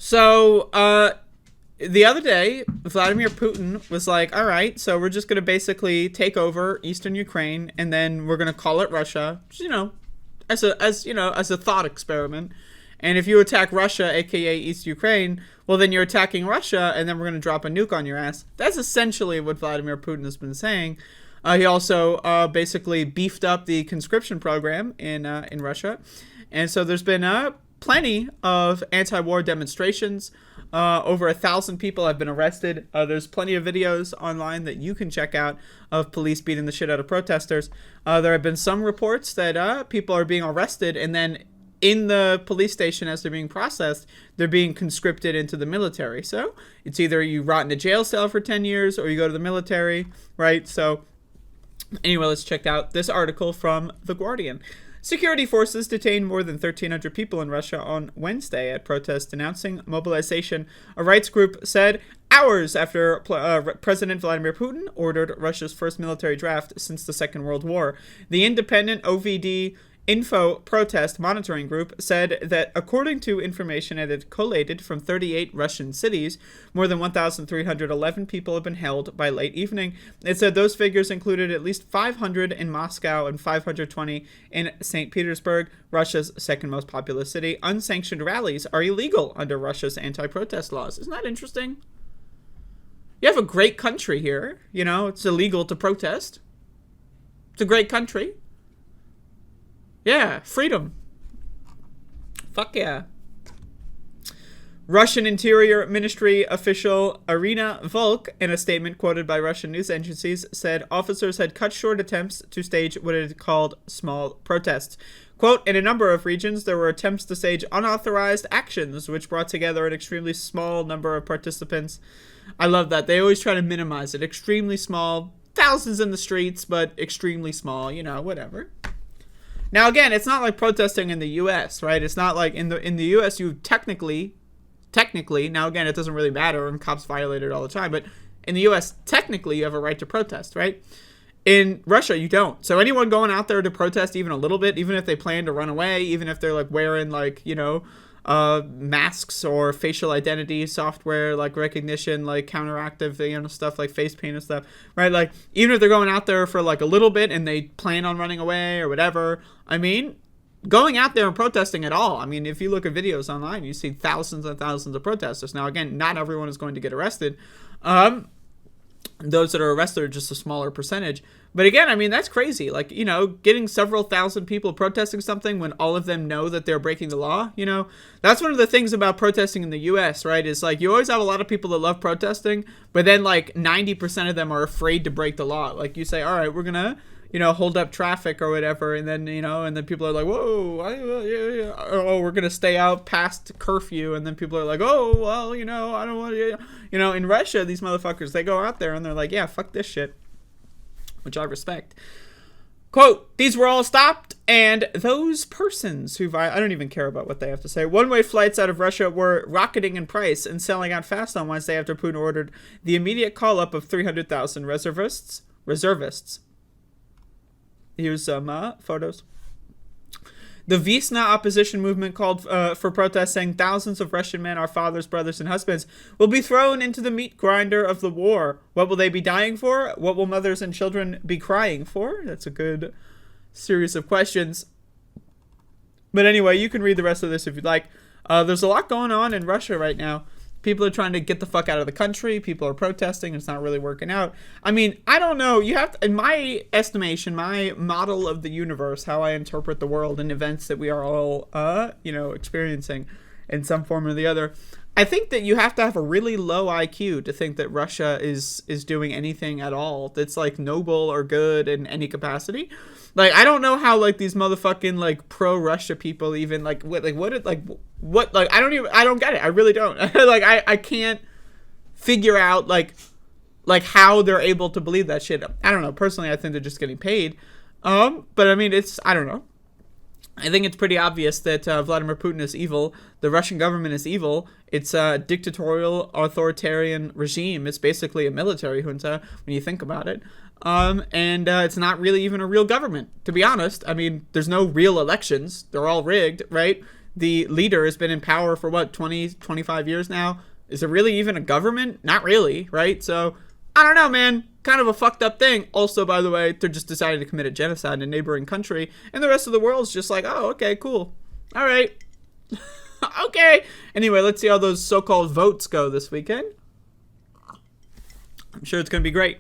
So, the other day, Vladimir Putin was like, all right, so we're just going to basically take over eastern Ukraine, and then we're going to call it Russia, as a thought experiment. And if you attack Russia, aka East Ukraine, well, then you're attacking Russia, and then we're going to drop a nuke on your ass. That's essentially what Vladimir Putin has been saying. He also basically beefed up the conscription program in Russia. And so there's been plenty of anti-war demonstrations. Over 1,000 people have been arrested. There's plenty of videos online that you can check out of police beating the shit out of protesters. There have been some reports that people are being arrested, and then in the police station as they're being processed, they're being conscripted into the military. So it's either you rot in a jail cell for 10 years or you go to the military, right? So anyway, let's check out this article from The Guardian. Security forces detained more than 1,300 people in Russia on Wednesday at protests denouncing mobilization, a rights group said hours after President Vladimir Putin ordered Russia's first military draft since the Second World War. The independent OVD Info Protest Monitoring Group said that according to information it had collated from 38 Russian cities, more than 1,311 people have been held by late evening. It said those figures included at least 500 in Moscow and 520 in St. Petersburg, Russia's second most populous city. Unsanctioned rallies are illegal under Russia's anti-protest laws. Isn't that interesting? You have a great country here. It's illegal to protest. It's a great country. Yeah, freedom. Fuck yeah. Russian Interior Ministry official Irina Volk, in a statement quoted by Russian news agencies, said officers had cut short attempts to stage what it had called small protests. Quote, in a number of regions, there were attempts to stage unauthorized actions, which brought together an extremely small number of participants. I love that. They always try to minimize it. Extremely small. Thousands in the streets, but extremely small. Whatever. Now, again, it's not like protesting in the U.S., right? It's not like in the U.S. you technically, now, again, it doesn't really matter, and cops violate it all the time, but in the U.S., technically, you have a right to protest, right? In Russia, you don't. So anyone going out there to protest even a little bit, even if they plan to run away, even if they're, wearing, masks or facial identity software, recognition, counteractive, stuff like face paint and stuff, right? Even if they're going out there for, a little bit and they plan on running away or whatever, going out there and protesting at all, if you look at videos online, you see thousands and thousands of protesters. Now, again, not everyone is going to get arrested. Those that are arrested are just a smaller percentage. But again, that's crazy. Getting several thousand people protesting something when all of them know that they're breaking the law, that's one of the things about protesting in the U.S., right? Is you always have a lot of people that love protesting, but then 90% of them are afraid to break the law. You say, all right, we're going to, hold up traffic or whatever. And then, and then people are like, whoa, oh, we're going to stay out past curfew. And then people are like, oh, well, I don't want to, in Russia, these motherfuckers, they go out there and they're like, yeah, fuck this shit, which I respect. Quote, these were all stopped, and those persons who I don't even care about what they have to say. One-way flights out of Russia were rocketing in price and selling out fast on Wednesday after Putin ordered the immediate call-up of 300,000 reservists. Here's some photos. The Visna opposition movement called for protests, saying thousands of Russian men, our fathers, brothers, and husbands, will be thrown into the meat grinder of the war. What will they be dying for? What will mothers and children be crying for? That's a good series of questions. But anyway, you can read the rest of this if you'd like. There's a lot going on in Russia right now. People are trying to get the fuck out of the country. People are protesting. It's not really working out. I don't know. You have to, in my estimation, my model of the universe, how I interpret the world and events that we are all, experiencing in some form or the other. I think that you have to have a really low IQ to think that Russia is doing anything at all that's noble or good in any capacity. I don't know how these motherfucking pro-Russia people even I don't get it. I really don't. I can't figure out how they're able to believe that shit. I don't know. Personally, I think they're just getting paid. But I don't know. I think it's pretty obvious that Vladimir Putin is evil. The Russian government is evil. It's a dictatorial, authoritarian regime. It's basically a military junta when you think about it. And it's not really even a real government, to be honest. There's no real elections. They're all rigged, right? the leader has been in power for what, 20, 25 years now? Is it really even a government? Not really, right? So, I don't know, man. Kind of a fucked up thing. Also, by the way, they're just deciding to commit a genocide in a neighboring country, and the rest of the world's just like, oh, okay, cool. All right. Okay. Anyway, let's see how those so-called votes go this weekend. I'm sure it's going to be great.